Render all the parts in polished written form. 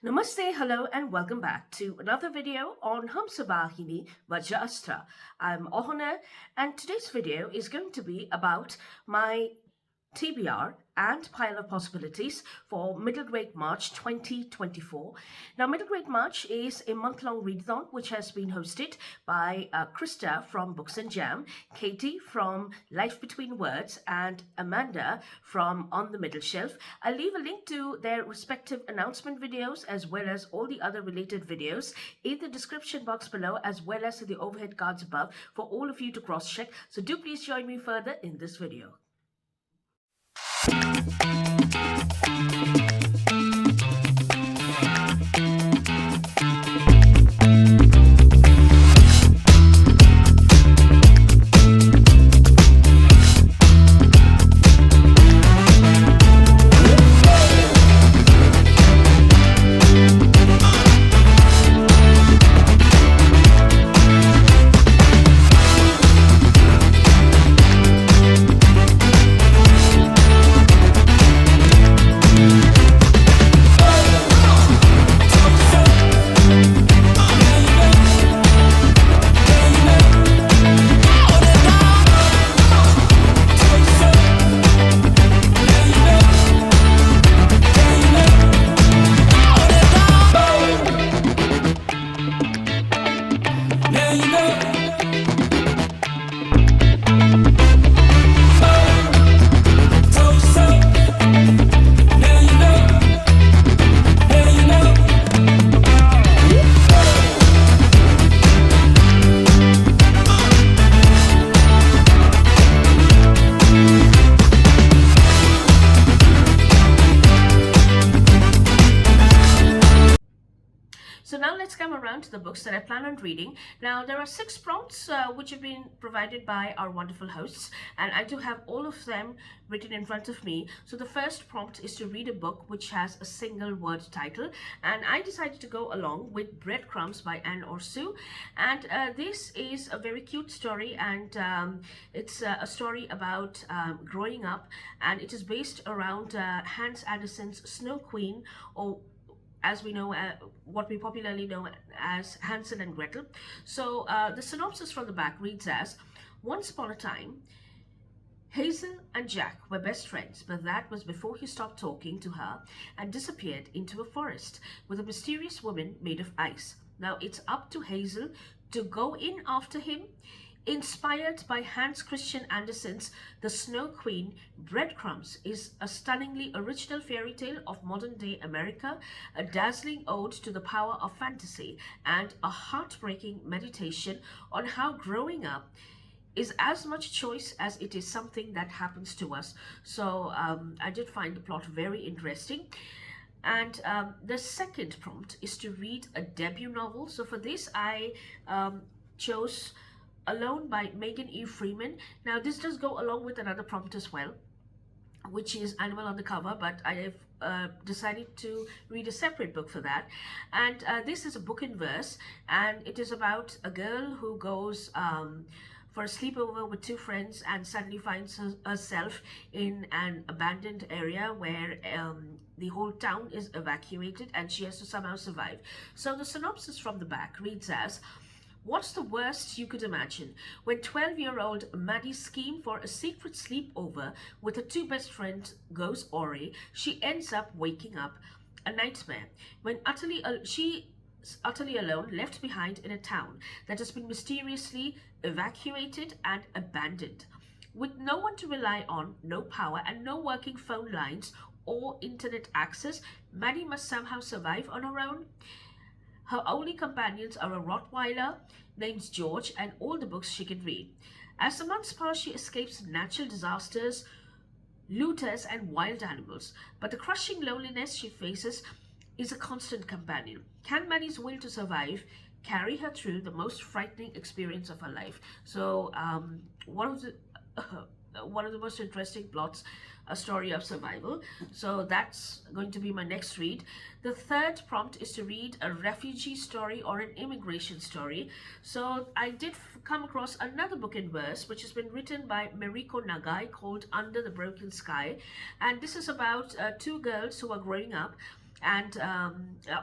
Namaste, hello, and welcome back to another video on Hamsavahini, Vajraasthra. I'm Awhona, and today's video is going to be about my TBR and pile of possibilities for Middle Grade March 2024. Now, Middle Grade March is a month-long readathon which has been hosted by Krista from Books and Jam, Katie from Life Between Words, and Amanda from On the Middle Shelf. I'll leave a link to their respective announcement videos as well as all the other related videos in the description box below, as well as to the overhead cards above for all of you to cross-check. So do please join me further in this video. So now let's come around to the books that I plan on reading. Now there are 6 prompts which have been provided by our wonderful hosts, and I do have all of them written in front of me. So the first prompt is to read a book which has a single word title, and I decided to go along with BreadCrumbs by Ursa. And this is a very cute story, and it's a story about growing up, and it is based around Hans Andersen's Snow Queen, or as we know, what we popularly know as Hansel and Gretel. So the synopsis from the back reads as: once upon a time, Hazel and Jack were best friends, but that was before he stopped talking to her and disappeared into a forest with a mysterious woman made of ice. Now it's up to Hazel to go in after him. Inspired by Hans Christian Andersen's The Snow Queen, BreadCrumbs is a stunningly original fairy tale of modern-day America, a dazzling ode to the power of fantasy, and a heartbreaking meditation on how growing up is as much choice as it is something that happens to us. So I did find the plot very interesting. And the second prompt is to read a debut novel. So for this, I chose Alone by Megan E. Freeman. Now this does go along with another prompt as well, which is Animal on the Cover, but I have decided to read a separate book for that. And this is a book in verse, and it is about a girl who goes for a sleepover with 2 friends and suddenly finds herself in an abandoned area where the whole town is evacuated and she has to somehow survive. So the synopsis from the back reads as: what's the worst you could imagine? When 12-year-old Maddie's scheme for a secret sleepover with her 2 best friends goes awry, she ends up waking up a nightmare when she is utterly alone, left behind in a town that has been mysteriously evacuated and abandoned. With no one to rely on, no power, and no working phone lines or internet access, Maddie must somehow survive on her own. Her only companions are a Rottweiler named George and all the books she can read. As the months pass, she escapes natural disasters, looters, and wild animals. But the crushing loneliness she faces is a constant companion. Can Maddie's will to survive carry her through the most frightening experience of her life? So one of the most interesting plots, a story of survival. So that's going to be my next read. The third prompt is to read a refugee story or an immigration story. So I did come across another book in verse which has been written by Mariko Nagai called Under the Broken Sky, and this is about 2 girls who are growing up, and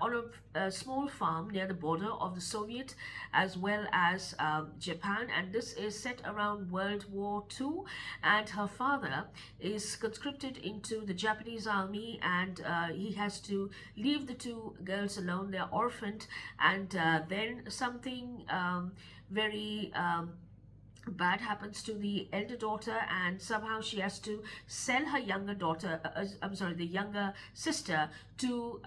on a small farm near the border of the Soviet as well as Japan, and this is set around World War II. And her father is conscripted into the Japanese army, and he has to leave the two girls alone. They're orphaned, and then something very bad happens to the elder daughter, and somehow she has to sell her younger daughter, I'm sorry, the younger sister, to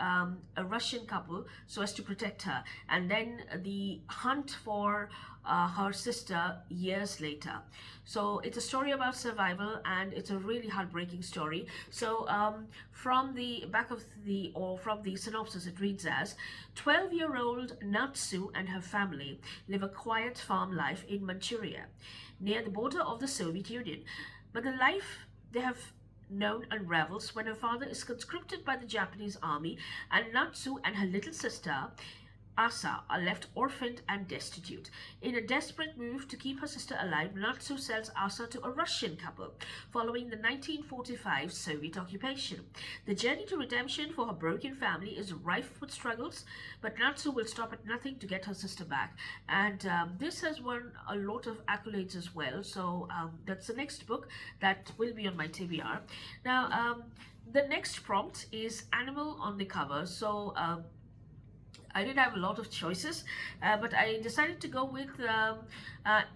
a Russian couple so as to protect her. And then the hunt for her sister years later. So it's a story about survival, and it's a really heartbreaking story. So from the back of the, or from the synopsis, it reads as 12-year-old Natsu and her family live a quiet farm life in Manchuria, near the border of the Soviet Union. But the life they have known unravels when her father is conscripted by the Japanese army, and Natsu and her little sister Asa are left orphaned and destitute. In a desperate move to keep her sister alive, Natsu sells Asa to a Russian couple following the 1945 Soviet occupation. The journey to redemption for her broken family is rife with struggles, but Natsu will stop at nothing to get her sister back. And this has won a lot of accolades as well. So that's the next book that will be on my TBR. Now, the next prompt is animal on the cover. So I did have a lot of choices, but I decided to go with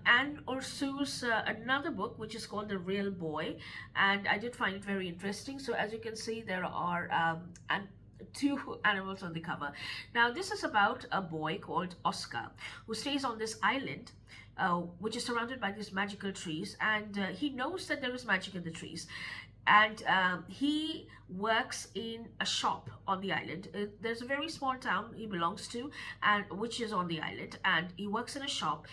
Anne Ursu's another book, which is called The Real Boy, and I did find it very interesting. So as you can see, there are two animals on the cover. Now this is about a boy called Oscar who stays on this island which is surrounded by these magical trees, and he knows that there is magic in the trees. And he works in a shop on the island. There's a very small town he belongs to, and which is on the island, and he works in a shop,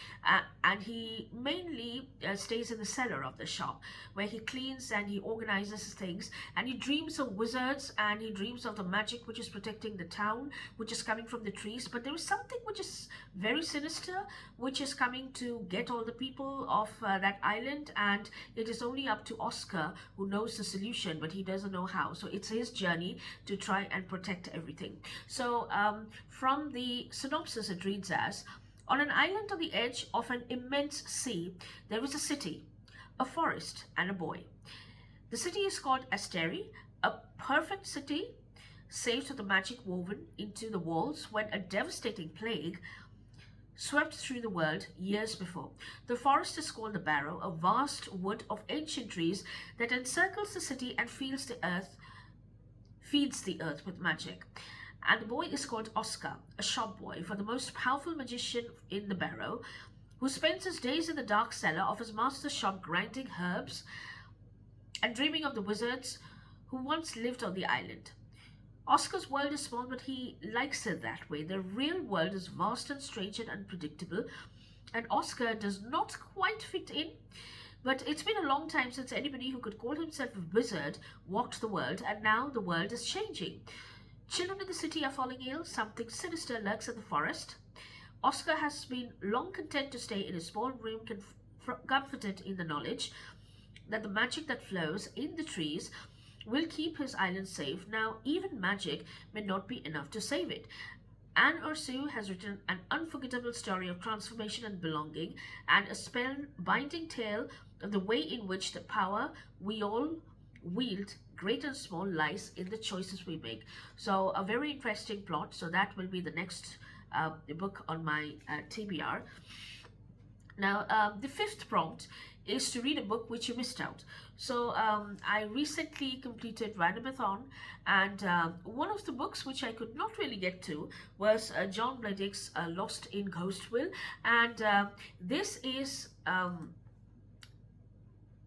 and he mainly stays in the cellar of the shop, where he cleans and he organizes things, and he dreams of wizards, and he dreams of the magic which is protecting the town, which is coming from the trees. But there is something which is very sinister, which is coming to get all the people of that island, and it is only up to Oscar, who knows the solution, but he doesn't know how. So it's his journey to try and protect everything. So from the synopsis, it reads as: on an island on the edge of an immense sea, there is a city, a forest, and a boy. The city is called Asteri, a perfect city, save for the magic woven into the walls when a devastating plague swept through the world years before. The forest is called the Barrow, a vast wood of ancient trees that encircles the city and feeds the earth with magic. And the boy is called Oscar, a shop boy for the most powerful magician in the Barrow, who spends his days in the dark cellar of his master's shop grinding herbs and dreaming of the wizards who once lived on the island. Oscar's world is small, but he likes it that way. The real world is vast and strange and unpredictable, and Oscar does not quite fit in. But it's been a long time since anybody who could call himself a wizard walked the world, and now the world is changing. Children in the city are falling ill, something sinister lurks in the forest. Oscar has been long content to stay in his small room, comforted in the knowledge that the magic that flows in the trees will keep his island safe. Now, even magic may not be enough to save it. Anne Ursu has written an unforgettable story of transformation and belonging, and a spell-binding tale of the way in which the power we all wield, great and small, lies in the choices we make. So a very interesting plot. So that will be the next book on my TBR. Now, the fifth prompt is to read a book which you missed out. So I recently completed Readathon, and one of the books which I could not really get to was John Bledick's Lost in Ghostville, and this is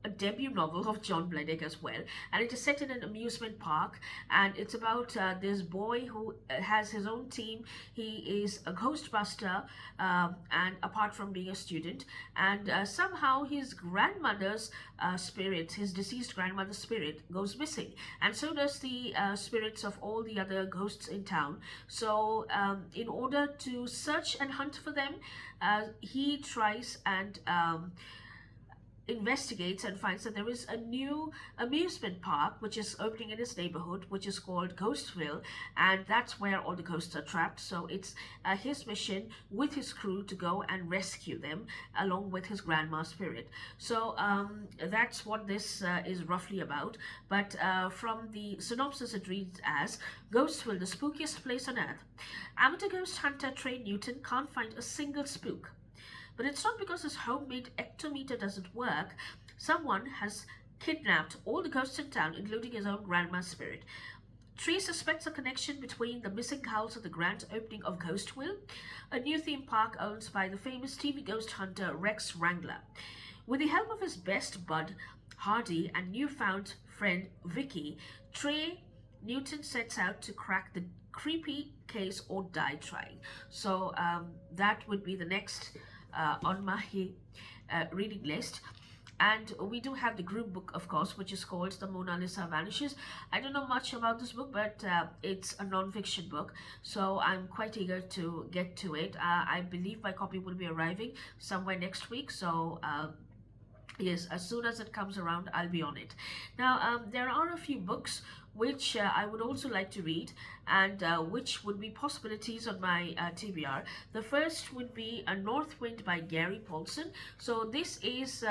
a debut novel of John Bledick as well, and it is set in an amusement park, and it's about this boy who has his own team. He is a ghostbuster, and apart from being a student, and somehow his grandmother's spirit, his deceased grandmother's spirit, goes missing, and so does the spirits of all the other ghosts in town. So in order to search and hunt for them, he tries and investigates and finds that there is a new amusement park which is opening in his neighborhood, which is called Ghostville, and that's where all the ghosts are trapped. So it's his mission with his crew to go and rescue them along with his grandma spirit. So that's what this is roughly about. But from the synopsis, it reads as: Ghostville, the spookiest place on earth. Amateur ghost hunter Trey Newton can't find a single spook. But it's not because his homemade ectometer doesn't work. Someone has kidnapped all the ghosts in town, including his own grandma's spirit. Tree suspects a connection between the missing howls at the grand opening of Ghostville, a new theme park owned by the famous TV ghost hunter Rex Wrangler. With the help of his best bud, Hardy, and newfound friend Vicky, Trey Newton sets out to crack the creepy case or die trying. So that would be the next on my reading list. And we do have the group book, of course, which is called The Mona Lisa Vanishes. I don't know much about this book, but it's a non-fiction book, so I'm quite eager to get to it. I believe my copy will be arriving somewhere next week, so yes, as soon as it comes around, I'll be on it. Now, there are a few books which I would also like to read, and which would be possibilities on my TBR. The first would be A North Wind by Gary Paulson. So this is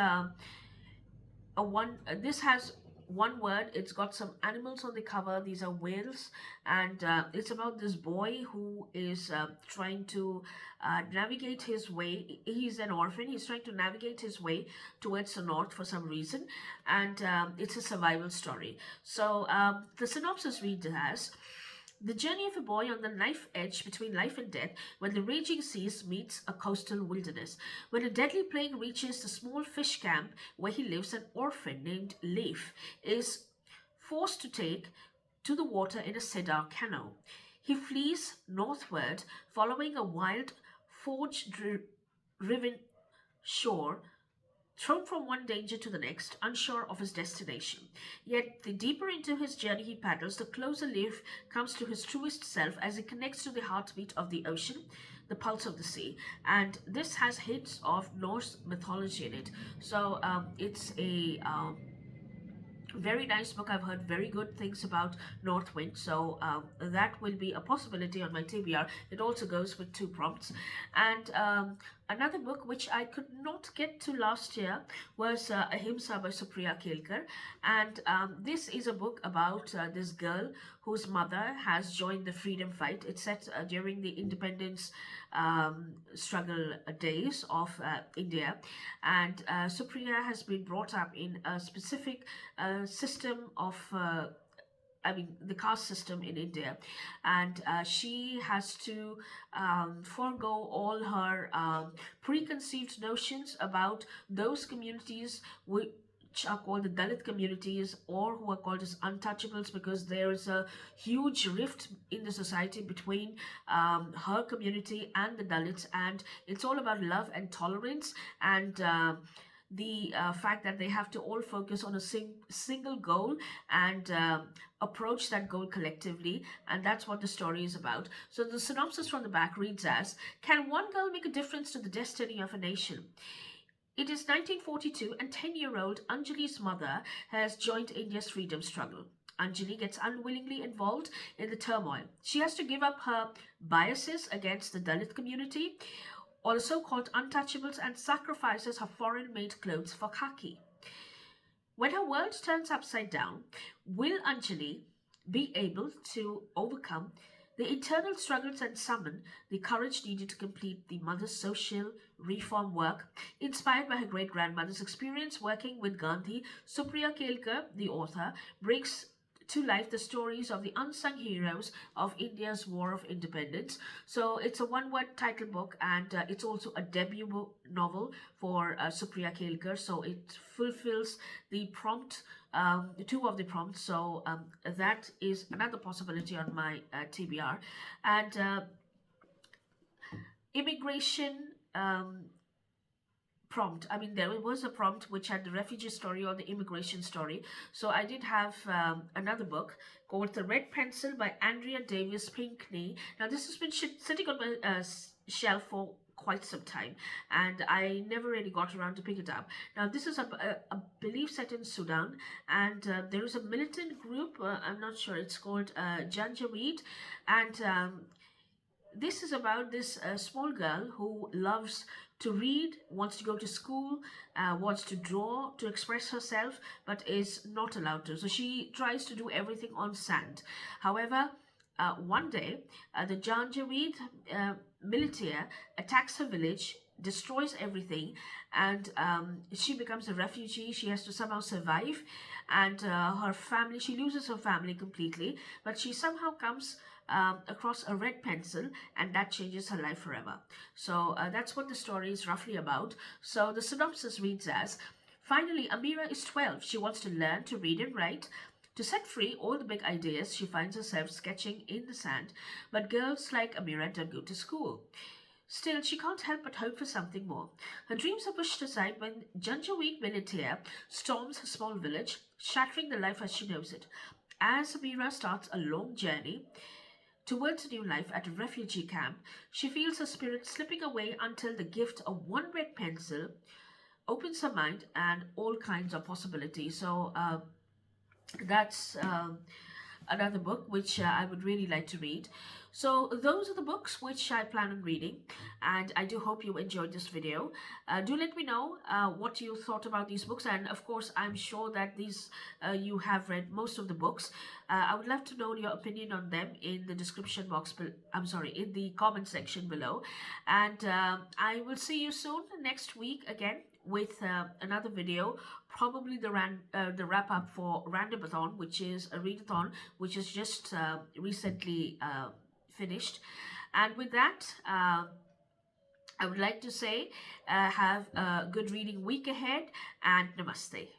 this has one word. It's got some animals on the cover. These are whales, and it's about this boy who is trying to navigate his way. He's an orphan. He's trying to navigate his way towards the north for some reason, and it's a survival story. So the synopsis reads as: the journey of a boy on the knife edge between life and death, when the raging seas meets a coastal wilderness. When a deadly plague reaches the small fish camp where he lives, an orphan named Leif is forced to take to the water in a cedar canoe. He flees northward, following a wild, forge-driven shore, thrown from one danger to the next, unsure of his destination. Yet, the deeper into his journey he paddles, the closer Leif comes to his truest self as he connects to the heartbeat of the ocean, the pulse of the sea. And this has hints of Norse mythology in it. So it's a very nice book. I've heard very good things about North Wind, so that will be a possibility on my TBR. It also goes with 2 prompts. And another book which I could not get to last year was Ahimsa by Supriya Kelkar, and this is a book about this girl whose mother has joined the freedom fight. It's set during the independence struggle days of India, and Supriya has been brought up in a specific system of the caste system in India, and she has to forego all her preconceived notions about those communities which are called the Dalit communities, or who are called as untouchables, because there is a huge rift in the society between her community and the Dalits, and it's all about love and tolerance, and the fact that they have to all focus on a single goal and approach that goal collectively, and that's what the story is about. So the synopsis from the back reads as: can one girl make a difference to the destiny of a nation? It is 1942 and 10-year-old Anjali's mother has joined India's freedom struggle. Anjali gets unwillingly involved in the turmoil. She has to give up her biases against the Dalit community, or the so-called untouchables, and sacrifices her foreign-made clothes for khaki. When her world turns upside down, will Anjali be able to overcome the internal struggles and summon the courage needed to complete the mother's social reform work? Inspired by her great-grandmother's experience working with Gandhi, Supriya Kelkar, the author, brings to life the stories of the unsung heroes of India's War of Independence. So it's a one-word title book, and it's also a debut novel for Supriya Kelkar. So it fulfills the prompt, 2 of the prompts. So that is another possibility on my TBR. And immigration prompt. I mean, there was a prompt which had the refugee story or the immigration story. So I did have another book called The Red Pencil by Andrea Davis Pinkney. Now, this has been sitting on my shelf for quite some time, and I never really got around to pick it up. Now, this is a belief set in Sudan, and there is a militant group, I'm not sure, it's called Janjaweed, and this is about this small girl who loves to read, wants to go to school, wants to draw, to express herself, but is not allowed to. So she tries to do everything on sand. However, one day, the Janjaweed militaire attacks her village, destroys everything, and she becomes a refugee. She has to somehow survive, and her family, she loses her family completely, but she somehow comes across a red pencil, and that changes her life forever. So that's what the story is roughly about. So the synopsis reads as: finally, Amira is 12. She wants to learn to read and write. To set free all the big ideas, she finds herself sketching in the sand, but girls like Amira don't go to school. Still, she can't help but hope for something more. Her dreams are pushed aside when Janjaweed militaire storms her small village, shattering the life as she knows it. As Amira starts a long journey towards a new life at a refugee camp, she feels her spirit slipping away until the gift of one red pencil opens her mind and all kinds of possibilities. So that's another book which I would really like to read. So those are the books which I plan on reading, and I do hope you enjoyed this video. Do let me know what you thought about these books, and of course I'm sure that these you have read most of the books. I would love to know your opinion on them in the description box, in the comment section below, and I will see you soon next week again with another video, probably the wrap up for Readathon, which is a readathon which is just recently finished. And with that, I would like to say have a good reading week ahead, and Namaste.